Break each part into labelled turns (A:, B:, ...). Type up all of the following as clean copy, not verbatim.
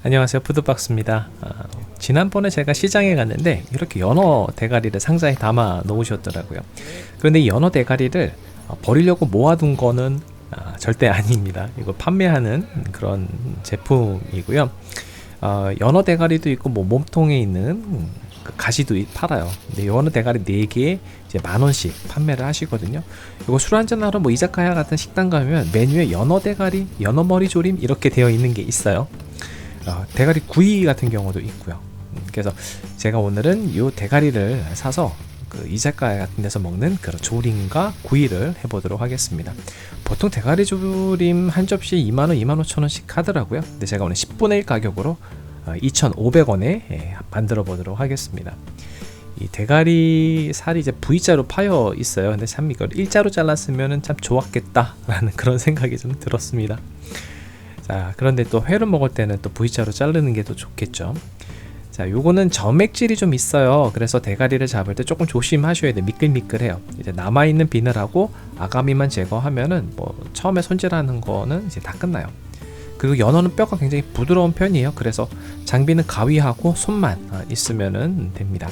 A: 안녕하세요, 푸드박스입니다. 지난번에 제가 시장에 갔는데 이렇게 연어 대가리를 상자에 담아 놓으셨더라고요. 그런데 이 연어 대가리를 버리려고 모아둔 거는 절대 아닙니다. 이거 판매하는 그런 제품이고요. 연어 대가리도 있고 뭐 몸통에 있는 그 가시도 팔아요. 근데 연어 대가리 4개에 이제 10,000원씩 판매를 하시거든요. 이거 술 한잔하러 뭐 이자카야 같은 식당 가면 메뉴에 연어 대가리, 연어 머리 조림 이렇게 되어 있는 게 있어요. 대가리 구이 같은 경우도 있고요. 그래서 제가 오늘은 이 대가리를 사서 그 이자카야 같은 데서 먹는 그런 조림과 구이를 해보도록 하겠습니다. 보통 대가리 조림 한 접시에 20,000원, 25,000원씩 하더라고요. 근데 제가 오늘 10분의 1 가격으로 2,500원에 만들어 보도록 하겠습니다. 이 대가리 살이 이제 V자로 파여 있어요. 근데 참 이걸 일자로 잘랐으면 참 좋았겠다라는 그런 생각이 좀 들었습니다. 자, 그런데 또 회를 먹을 때는 또 V자로 자르는 게 더 좋겠죠. 자, 요거는 점액질이 좀 있어요. 그래서 대가리를 잡을 때 조금 조심하셔야 돼요. 미끌미끌해요. 이제 남아있는 비늘하고 아가미만 제거하면은 뭐 처음에 손질하는 거는 이제 다 끝나요. 그리고 연어는 뼈가 굉장히 부드러운 편이에요. 그래서 장비는 가위하고 손만 있으면은 됩니다.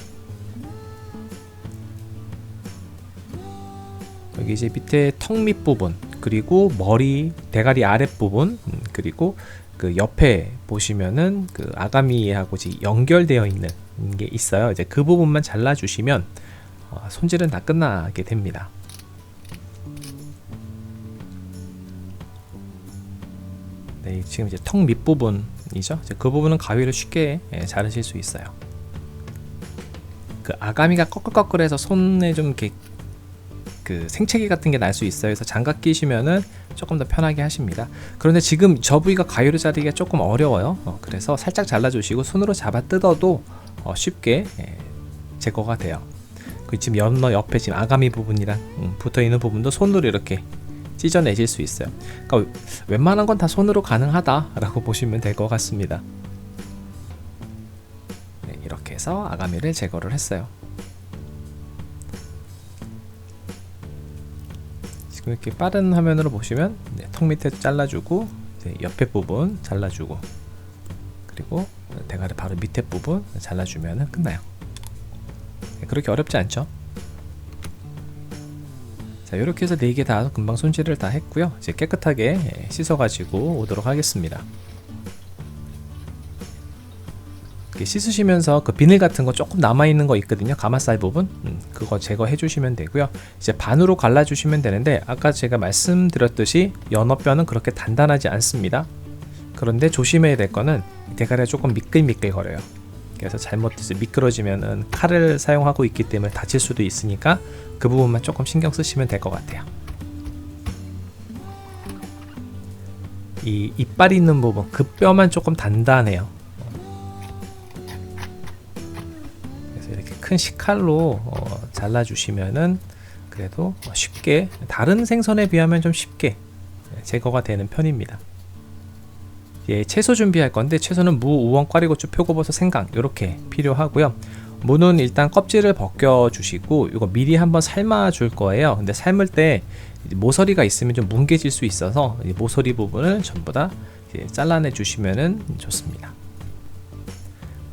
A: 여기 이제 밑에 턱 밑부분, 그리고 머리, 대가리 아랫부분, 그리고 그 옆에 보시면은 그 아가미하고 연결되어 있는 게 있어요. 이제 그 부분만 잘라주시면 손질은 다 끝나게 됩니다. 네, 지금 이제 턱 밑부분이죠. 이제 그 부분은 가위로 쉽게 자르실 수 있어요. 그 아가미가 꺼끌꺼끌해서 손에 좀 이렇게 그 생채기 같은 게 날 수 있어요. 그래서 장갑 끼시면은 조금 더 편하게 하십니다. 그런데 지금 저 부위가 가위로 자르기가 조금 어려워요. 그래서 살짝 잘라주시고 손으로 잡아 뜯어도 쉽게 제거가 돼요. 그 지금 연어 옆에 지금 아가미 부분이랑 붙어 있는 부분도 손으로 이렇게 찢어내실 수 있어요. 그러니까 웬만한 건 다 손으로 가능하다라고 보시면 될 것 같습니다. 네, 이렇게 해서 아가미를 제거를 했어요. 이렇게 빠른 화면으로 보시면 턱 밑에 잘라주고 옆에 부분 잘라주고 그리고 대가리 바로 밑에 부분 잘라주면 끝나요. 그렇게 어렵지 않죠? 자, 이렇게 해서 4개 다 금방 손질을 다 했고요. 이제 깨끗하게 씻어 가지고 오도록 하겠습니다. 씻으시면서 그 비늘 같은 거 조금 남아있는 거 있거든요. 가마살 부분 그거 제거해 주시면 되고요. 이제 반으로 갈라 주시면 되는데 아까 제가 말씀드렸듯이 연어뼈는 그렇게 단단하지 않습니다. 그런데 조심해야 될 거는 대가리가 조금 미끌미끌 거려요. 그래서 잘못해서 미끄러지면은 칼을 사용하고 있기 때문에 다칠 수도 있으니까 그 부분만 조금 신경 쓰시면 될 것 같아요. 이 이빨이 있는 부분 그 뼈만 조금 단단해요. 큰 식칼로 잘라주시면은 그래도 쉽게 다른 생선에 비하면 좀 쉽게 제거가 되는 편입니다. 예, 채소 준비할 건데 채소는 무, 우엉, 꽈리고추, 표고버섯, 생강 이렇게 필요하고요. 무는 일단 껍질을 벗겨 주시고 이거 미리 한번 삶아 줄 거예요. 근데 삶을 때 모서리가 있으면 좀 뭉개질 수 있어서 모서리 부분을 전부 다 잘라내 주시면은 좋습니다.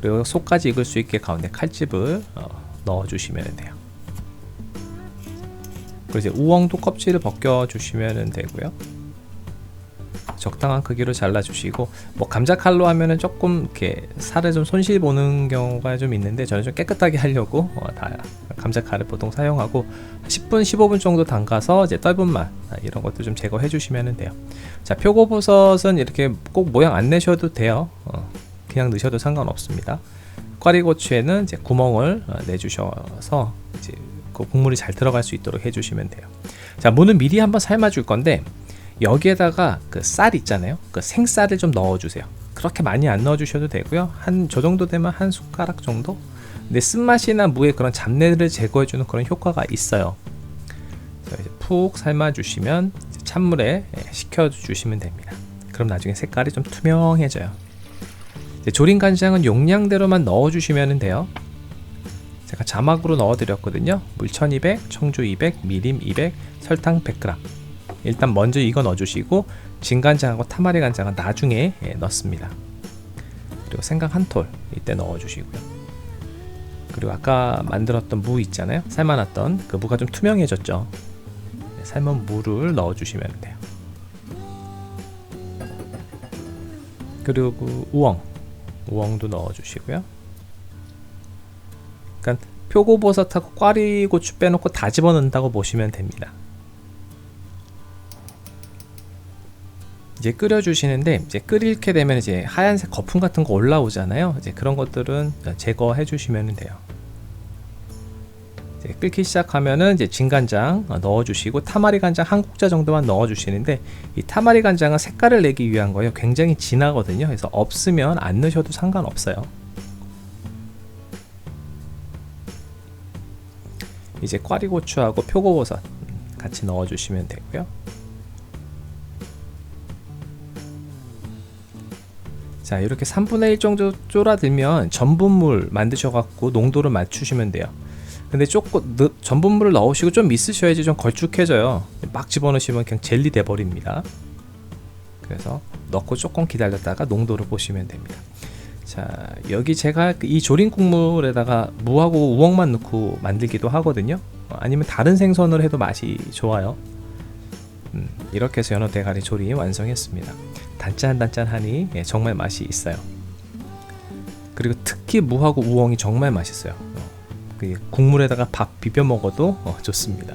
A: 그리고 속까지 익을 수 있게 가운데 칼집을 넣어 주시면 돼요. 그리고 이제 우엉도 껍질을 벗겨 주시면 되고요. 적당한 크기로 잘라 주시고 뭐 감자칼로 하면은 조금 이렇게 살에 좀 손실 보는 경우가 좀 있는데 저는 좀 깨끗하게 하려고 다 감자칼을 보통 사용하고 10분 15분 정도 담가서 이제 떫은 맛 이런 것도 좀 제거해 주시면 돼요. 자, 표고버섯은 이렇게 꼭 모양 안 내셔도 돼요. 그냥 넣으셔도 상관없습니다. 꽈리고추에는 이제 구멍을 내주셔서 이제 그 국물이 잘 들어갈 수 있도록 해주시면 돼요. 자, 무는 미리 한번 삶아줄 건데 여기에다가 그 쌀 있잖아요. 그 생쌀을 좀 넣어주세요. 그렇게 많이 안 넣어주셔도 되고요. 저 정도 되면 한 숟가락 정도. 근데 쓴맛이나 무의 그런 잡내를 제거해주는 그런 효과가 있어요. 그래서 이제 푹 삶아주시면 찬물에 식혀주시면 됩니다. 그럼 나중에 색깔이 좀 투명해져요. 조림 간장은 용량대로만 넣어주시면 돼요. 제가 자막으로 넣어드렸거든요. 물 1200, 청주 200, 미림 200, 설탕 100g. 일단 먼저 이거 넣어주시고 진간장하고 타마리 간장은 나중에 넣습니다. 생강 한 톨 이때 넣어주시고요. 그리고 아까 만들었던 무 있잖아요. 삶아놨던 그 무가 좀 투명해졌죠. 삶은 무를 넣어주시면 돼요. 그리고 우엉도 넣어주시고요. 그러니까 표고버섯하고 꽈리고추 빼놓고 다 집어넣는다고 보시면 됩니다. 이제 끓여주시는데, 이제 끓이게 되면 이제 하얀색 거품 같은 거 올라오잖아요. 이제 그런 것들은 제거해 주시면 돼요. 이제 끓기 시작하면은 이제 진간장 넣어주시고 타마리 간장 한 국자 정도만 넣어주시는데, 이 타마리 간장은 색깔을 내기 위한 거예요. 굉장히 진하거든요. 그래서 없으면 안 넣으셔도 상관없어요. 이제 꽈리고추하고 표고버섯 같이 넣어주시면 되고요. 자, 이렇게 3분의 1 정도 졸아들면 전분물 만드셔갖고 농도를 맞추시면 돼요. 근데 조금 전분물을 넣으시고 좀 있으셔야지 좀 걸쭉해져요. 막 집어넣으시면 그냥 젤리 돼버립니다. 그래서 넣고 조금 기다렸다가 농도를 보시면 됩니다. 자, 여기 제가 이 조림 국물에다가 무하고 우엉만 넣고 만들기도 하거든요. 아니면 다른 생선을 해도 맛이 좋아요. 이렇게 해서 연어 대가리 조림 완성했습니다. 단짠단짠하니 정말 맛이 있어요. 그리고 특히 무하고 우엉이 정말 맛있어요. 국물에다가 밥 비벼 먹어도 좋습니다.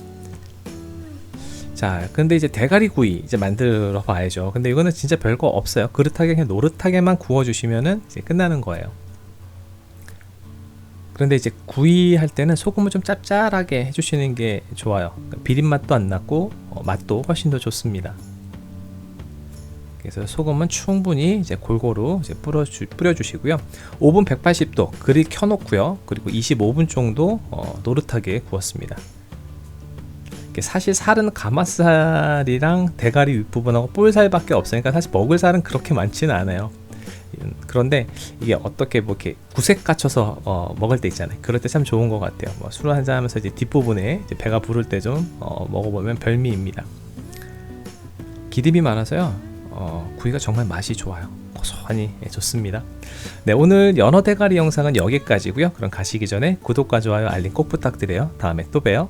A: 자, 근데 이제 대가리 구이 이제 만들어 봐야죠. 근데 이거는 진짜 별거 없어요. 그릇하게 그냥 노릇하게만 구워 주시면은 이제 끝나는 거예요. 그런데 이제 구이 할 때는 소금을 좀 짭짤하게 해주시는 게 좋아요. 비린 맛도 안 나고 맛도 훨씬 더 좋습니다. 그래서 소금은 충분히 이제 골고루 이제 뿌려주시고요. 오븐 180도 그릴 켜놓고요. 그리고 25분 정도 노릇하게 구웠습니다. 사실 살은 가마살이랑 대가리 윗부분하고 볼살밖에 없으니까 사실 먹을 살은 그렇게 많지는 않아요. 그런데 이게 어떻게 뭐 이렇게 구색 갖춰서 먹을 때 있잖아요. 그럴 때 참 좋은 것 같아요. 뭐 술 한잔 하면서 이제 뒷부분에 이제 배가 부를 때 좀 먹어보면 별미입니다. 기름이 많아서요. 구이가 정말 맛이 좋아요. 고소하니 좋습니다. 네, 오늘 연어 대가리 영상은 여기까지고요. 그럼 가시기 전에 구독과 좋아요, 알림 꼭 부탁드려요. 다음에 또 봬요.